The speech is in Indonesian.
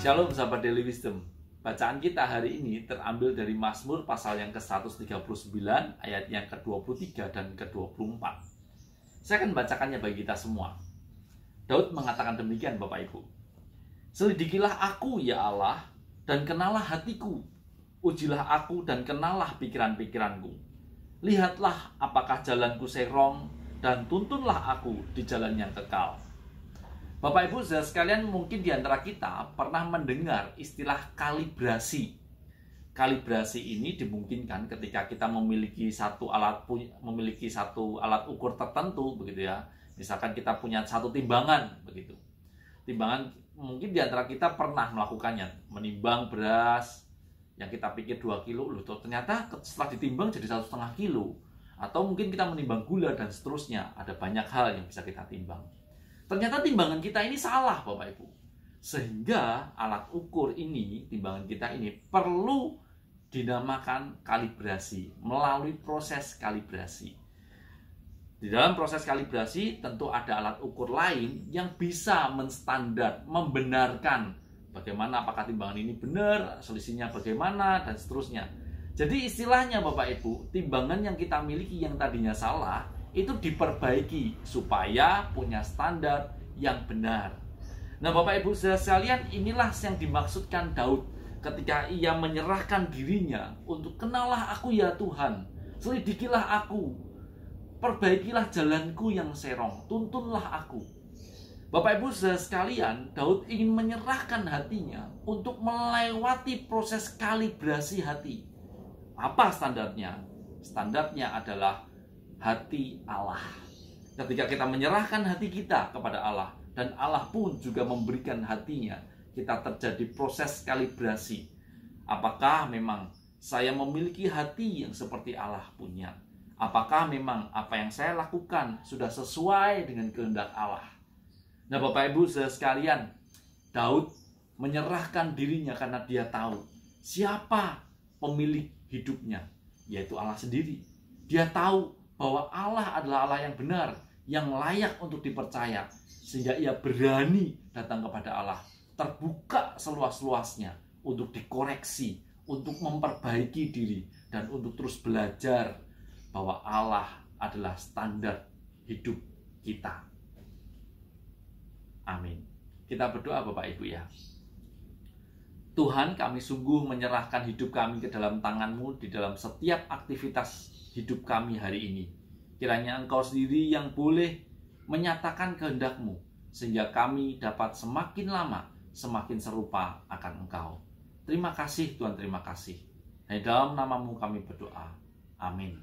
Shalom sahabat Daily Wisdom. Bacaan kita hari ini terambil dari Mazmur pasal yang ke-139 ayat yang ke-23 dan ke-24. Saya akan bacakannya bagi kita semua. Daud mengatakan demikian Bapak Ibu. Selidikilah aku ya Allah dan kenalah hatiku. Ujilah aku dan kenalah pikiran-pikiranku. Lihatlah apakah jalanku serong dan tuntunlah aku di jalan yang kekal. Bapak Ibu saudara sekalian, mungkin di antara kita pernah mendengar istilah kalibrasi. Kalibrasi ini dimungkinkan ketika kita memiliki satu alat ukur tertentu begitu ya. Misalkan kita punya satu timbangan begitu. Timbangan mungkin di antara kita pernah melakukannya, menimbang beras yang kita pikir 2 kilo, loh ternyata setelah ditimbang jadi 1,5 kilo. Atau mungkin kita menimbang gula dan seterusnya, ada banyak hal yang bisa kita timbang. Ternyata timbangan kita ini salah Bapak Ibu. Sehingga alat ukur ini, timbangan kita ini perlu dinamakan kalibrasi, melalui proses kalibrasi. Di dalam proses kalibrasi tentu ada alat ukur lain yang bisa menstandar, membenarkan bagaimana apakah timbangan ini benar, selisihnya bagaimana, dan seterusnya. Jadi istilahnya Bapak Ibu, timbangan yang kita miliki yang tadinya salah, itu diperbaiki supaya punya standar yang benar. Nah Bapak Ibu saudara sekalian, inilah yang dimaksudkan Daud ketika ia menyerahkan dirinya untuk kenalah aku ya Tuhan, selidikilah aku, perbaikilah jalanku yang serong, tuntunlah aku. Bapak Ibu saudara sekalian, Daud ingin menyerahkan hatinya untuk melewati proses kalibrasi hati. Apa standarnya? Standarnya adalah hati Allah. Ketika kita menyerahkan hati kita kepada Allah, dan Allah pun juga memberikan hatinya, kita terjadi proses kalibrasi. Apakah memang saya memiliki hati yang seperti Allah punya? Apakah memang apa yang saya lakukan sudah sesuai dengan kehendak Allah? Nah Bapak Ibu saudara sekalian, Daud menyerahkan dirinya karena dia tahu siapa pemilik hidupnya, yaitu Allah sendiri. Dia tahu bahwa Allah adalah Allah yang benar, yang layak untuk dipercaya, sehingga ia berani datang kepada Allah, terbuka seluas-luasnya untuk dikoreksi, untuk memperbaiki diri, dan untuk terus belajar bahwa Allah adalah standar hidup kita. Amin. Kita berdoa Bapak Ibu ya. Tuhan, kami sungguh menyerahkan hidup kami ke dalam tangan-Mu di dalam setiap aktivitas hidup kami hari ini. Kiranya Engkau sendiri yang boleh menyatakan kehendak-Mu, sehingga kami dapat semakin lama semakin serupa akan Engkau. Terima kasih Tuhan, terima kasih. Di dalam nama-Mu kami berdoa. Amin.